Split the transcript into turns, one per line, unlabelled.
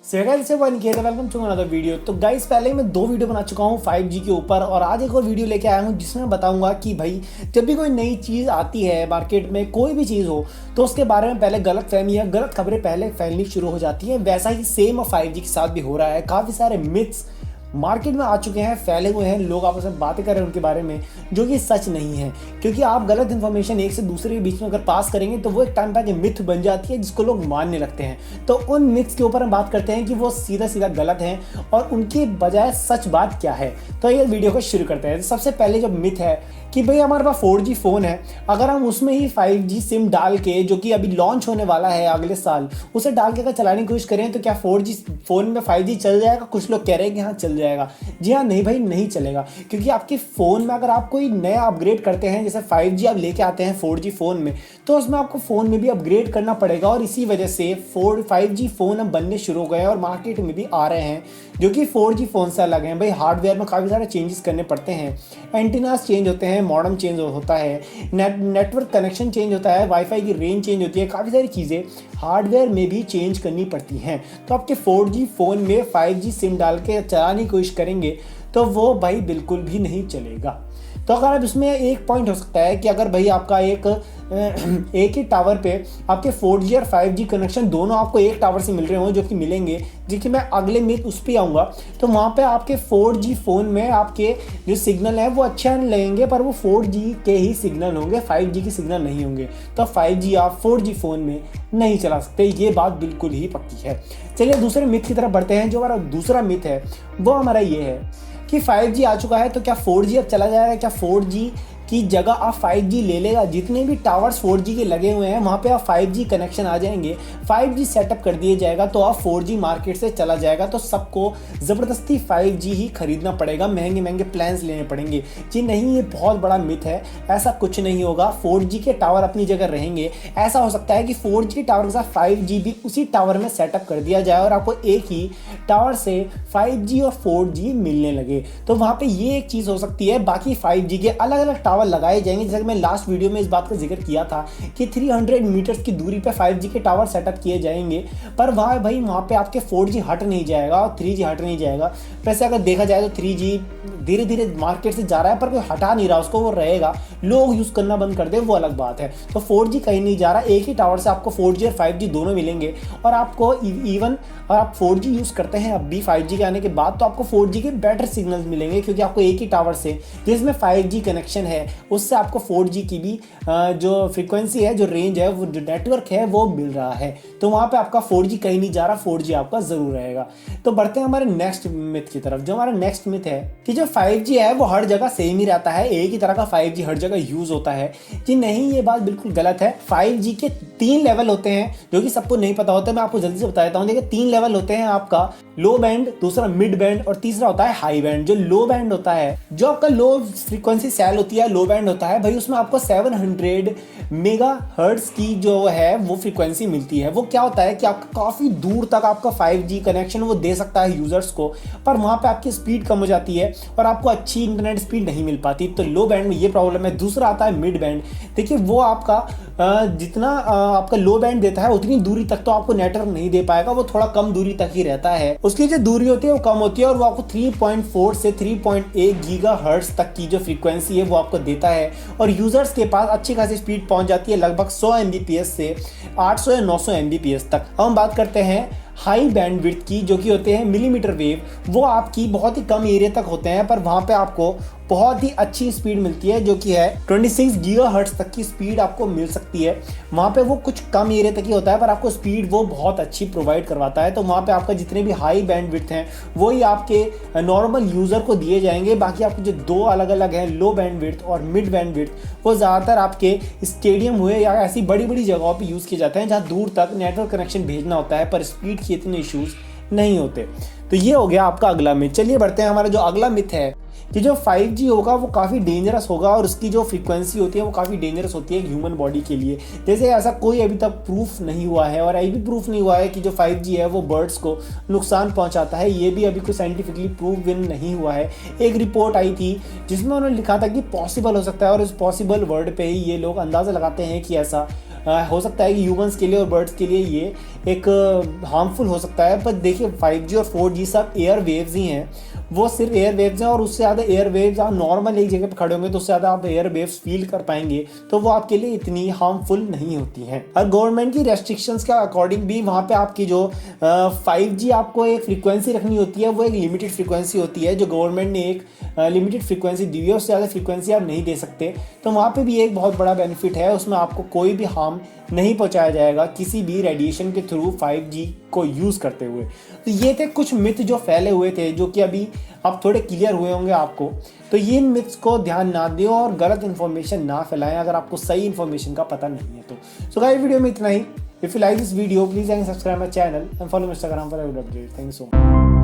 Welcome to another video. तो guys पहले ही मैं 2 वीडियो बना चुका हूँ 5G के ऊपर और आज एक और वीडियो लेके आया हूँ जिसमें बताऊंगा कि भाई जब भी कोई नई चीज़ आती है मार्केट में, कोई भी चीज़ हो तो उसके बारे में पहले गलत फहमी या गलत खबरें पहले फैलनी शुरू हो जाती है। वैसा ही सेम 5G के साथ भी हो रहा है। काफ़ी सारे मिथ्स मार्केट में आ चुके हैं, फैले हुए हैं, लोग आपस में बातें कर रहे हैं उनके बारे में, जो कि सच नहीं है। क्योंकि आप गलत इन्फॉर्मेशन एक से दूसरे के बीच में अगर पास करेंगे तो वो एक टाइम पे मिथ बन जाती है जिसको लोग मानने लगते हैं। तो उन मिथ्स के ऊपर हम बात करते हैं कि वो सीधा सीधा गलत हैं और उनकी बजाय सच बात क्या है। तो ये वीडियो को शुरू करते हैं। सबसे पहले जो मिथ है कि भाई हमारे पास 4G फ़ोन है, अगर हम उसमें ही 5G सिम डाल के, जो कि अभी लॉन्च होने वाला है अगले साल, उसे डाल के अगर चलाने की कोशिश करें तो क्या 4G फ़ोन में 5G चल जाएगा? कुछ लोग कह रहे हैं कि हाँ चल जाएगा। जी हाँ, नहीं भाई, नहीं चलेगा। क्योंकि आपके फ़ोन में अगर आप कोई नया अपग्रेड करते हैं, जैसे 5G आप लेके आते हैं 4G फ़ोन में, तो उसमें आपको फ़ोन में भी अपग्रेड करना पड़ेगा। और इसी वजह से 5G फ़ोन अब बनने शुरू हो गए हैं और मार्केट में भी आ रहे हैं जो कि 4G फ़ोन से अलग हैं। भाई हार्डवेयर में काफ़ी सारे चेंजेस करने पड़ते हैं, एंटीनास चेंज होते हैं, मॉडेम चेंज होता है, नेटवर्क कनेक्शन चेंज होता है, वाईफाई की रेंज चेंज होती है, काफ़ी सारी चीज़ें हार्डवेयर में भी चेंज करनी पड़ती हैं। तो आपके 4G फ़ोन में 5G सिम डाल के चलाने की कोशिश करेंगे तो वो भाई बिल्कुल भी नहीं चलेगा। तो अगर आप इसमें एक पॉइंट हो सकता है कि अगर भाई आपका एक ही टावर पे आपके 4G और 5G कनेक्शन दोनों आपको एक टावर से मिल रहे हो, जो कि मिलेंगे, जो कि मैं अगले मिथ उस पर आऊँगा, तो वहाँ पे आपके 4G फ़ोन में आपके जो सिग्नल है वो अच्छा नहीं लगेंगे, पर वो 4G के ही सिग्नल होंगे, 5G के सिग्नल नहीं होंगे। तो 5G आप 4G फ़ोन में नहीं चला सकते, ये बात बिल्कुल ही पक्की है। चलिए दूसरे मिथ की तरफ बढ़ते हैं। जो हमारा दूसरा मिथ है वो हमारा ये है कि 5G आ चुका है तो क्या 4G अब चला जाएगा? क्या 4G की जगह आप 5G ले लेगा? जितने भी टावर्स 4G के लगे हुए हैं वहाँ पे आप 5G कनेक्शन आ जाएंगे, 5G सेटअप कर दिए जाएगा तो आप 4G मार्केट से चला जाएगा। तो सबको ज़बरदस्ती 5G ही खरीदना पड़ेगा, महंगे महंगे प्लान्स लेने पड़ेंगे। जी नहीं, ये बहुत बड़ा मिथ है, ऐसा कुछ नहीं होगा। 4G के टावर अपनी जगह रहेंगे। ऐसा हो सकता है कि 4G टावर के साथ 5G भी उसी टावर में सेटअप कर दिया जाए और आपको एक ही टावर से 5G और 4G मिलने लगे। तो वहाँ पर ये एक चीज़ हो सकती है। बाकी 5G के अलग अलग टावर लगाए जाएंगे। जैसे कि मैं लास्ट वीडियो में इस बात का जिक्र किया था कि 300 मीटर्स की दूरी पे 5G के टावर सेटअप किए जाएंगे, पर वहाँ पे आपके 4G हट नहीं जाएगा और 3G हट नहीं जाएगा। वैसे अगर देखा जाए तो 3G धीरे धीरे मार्केट से जा रहा है, पर कोई हटा नहीं रहा उसको, वो रहेगा। लोग यूज़ करना बंद कर दे वो अलग बात है। तो 4G कहीं नहीं जा रहा, एक ही टावर से आपको 4G और 5G दोनों मिलेंगे। और आपको इवन आप 4G यूज़ करते हैं अब भी 5G के आने के बाद, तो आपको 4G के बेटर सिग्नल्स मिलेंगे, क्योंकि आपको एक ही टावर से जिसमें 5G कनेक्शन है उससे आपको 4G की भी जो फ्रीक्वेंसी है, जो रेंज है, वो जो नेटवर्क है वो मिल रहा है। तो वहाँ पे आपका 4G कहीं नहीं जा रहा, 4G आपका ज़रूर रहेगा। तो बढ़ते हैं हमारे नेक्स्ट मिथ की तरफ। जो हमारा नेक्स्ट मिथ है कि जो 5G है वो हर जगह सेम ही रहता है, एक ही तरह का 5G हर जगह यूज़ होता है। जी नहीं, ये बात बिल्कुल गलत है। 5G के 3 लेवल होते हैं जो कि सबको नहीं पता होता है, मैं आपको जल्दी से बता देता हूँ। देखिए 3 लेवल होते हैं आपका लो बैंड, दूसरा मिड बैंड और तीसरा होता है हाई बैंड। जो लो बैंड होता है, जो आपका लो फ्रीक्वेंसी सेल होती है, लो बैंड होता है भाई, उसमें आपको 700 मेगाहर्ट्ज की जो है वो फ्रीक्वेंसी मिलती है। वो क्या होता है कि आपका काफ़ी दूर तक आपका 5G कनेक्शन वो दे सकता है यूज़र्स को, पर वहाँ पे आपकी स्पीड कम हो जाती है और आपको अच्छी इंटरनेट स्पीड नहीं मिल पाती। तो लो बैंड में ये प्रॉब्लम है। दूसरा आता है मिड बैंड। देखिए वो आपका जितना आपका लो बैंड देता है उतनी दूरी तक तो आपको नेटवर्क नहीं दे पाएगा, वो थोड़ा कम दूरी तक ही रहता है। उसकी जो दूरी होती है वो कम होती है और वो आपको 3.4 से 3.8 गीगाहर्ट्ज तक की जो फ्रीक्वेंसी है वो आपको देता है। और यूजर्स के पास अच्छी खासी स्पीड पहुंच जाती है, लगभग 100 Mbps से 800 या 900 Mbps तक। हम बात करते हैं हाई बैंडविड्थ की, जो कि होते हैं मिलीमीटर वेव। वो आपकी बहुत ही कम एरिया तक होते हैं, पर वहाँ पे आपको बहुत ही अच्छी स्पीड मिलती है, जो कि है 26 गीगाहर्ट्ज तक की स्पीड आपको मिल सकती है। वहाँ पे वो कुछ कम एरिया तक ही होता है, पर आपको स्पीड वो बहुत अच्छी प्रोवाइड करवाता है। तो वहाँ पे आपका जितने भी हाई बैंडविड्थ हैं वही आपके नॉर्मल यूज़र को दिए जाएंगे। बाकी आपके जो 2 अलग अलग हैं, लो बैंडविड्थ और मिड बैंडविड्थ, वो ज़्यादातर आपके स्टेडियम हुए या ऐसी बड़ी बड़ी जगहों पर यूज़ किए जाते हैं जहाँ दूर तक नेटवर्क कनेक्शन भेजना होता है, पर स्पीड के इतने इश्यूज़ नहीं होते। तो ये हो गया आपका अगला मिथ। चलिए बढ़ते हैं। हमारा जो अगला मिथ है कि जो 5G होगा वो काफ़ी डेंजरस होगा और उसकी जो फ्रीक्वेंसी होती है वो काफ़ी डेंजरस होती है ह्यूमन बॉडी के लिए। जैसे ऐसा कोई अभी तक प्रूफ नहीं हुआ है और ये भी प्रूफ नहीं हुआ है कि जो 5G है वो बर्ड्स को नुकसान पहुंचाता है। ये भी अभी कोई साइंटिफिकली प्रूव नहीं हुआ है। एक रिपोर्ट आई थी जिसमें उन्होंने लिखा था कि पॉसिबल हो सकता है और इस पॉसिबल वर्ड पे ही ये लोग अंदाज़ा लगाते हैं कि ऐसा हो सकता है कि ह्यूमंस के लिए और बर्ड्स के लिए ये एक हार्मफुल हो सकता है। पर देखिए 5G और 4G सब एयर वेव्स ही हैं, वो सिर्फ एयर वेव्स हैं, और उससे ज़्यादा एयर वेव्स आप नॉर्मल एक जगह पर खड़े होंगे तो उससे ज़्यादा आप एयर वेव्स फील कर पाएंगे, तो वो आपके लिए इतनी हार्मफुल नहीं होती हैं। और गवर्नमेंट की रेस्ट्रिक्शंस के अकॉर्डिंग भी वहाँ पे आपकी जो 5G आपको एक फ्रीक्वेंसी रखनी होती है, वो एक लिमिटेड फ्रीक्वेंसी होती है, जो गवर्नमेंट ने एक लिमिटेड फ्रीक्वेंसी दी हुई है, उससे ज़्यादा फ्रीक्वेंसी आप नहीं दे सकते। तो वहाँ पे भी एक बहुत बड़ा बेनिफिट है, उसमें आपको कोई भी हार्म नहीं पहुँचाया जाएगा किसी भी रेडिएशन के थ्रू 5G को यूज़ करते हुए। तो ये थे कुछ मिथ जो फैले हुए थे, जो कि अभी अब थोड़े क्लियर हुए होंगे आपको। तो ये मिथ्स को ध्यान ना दें और गलत इन्फॉर्मेशन ना फैलाएं अगर आपको सही इन्फॉर्मेशन का पता नहीं है तो। सो गाइस, वीडियो में इतना ही। If you like this video please subscribe my channel and follow me Instagram for every update. Thank you so much.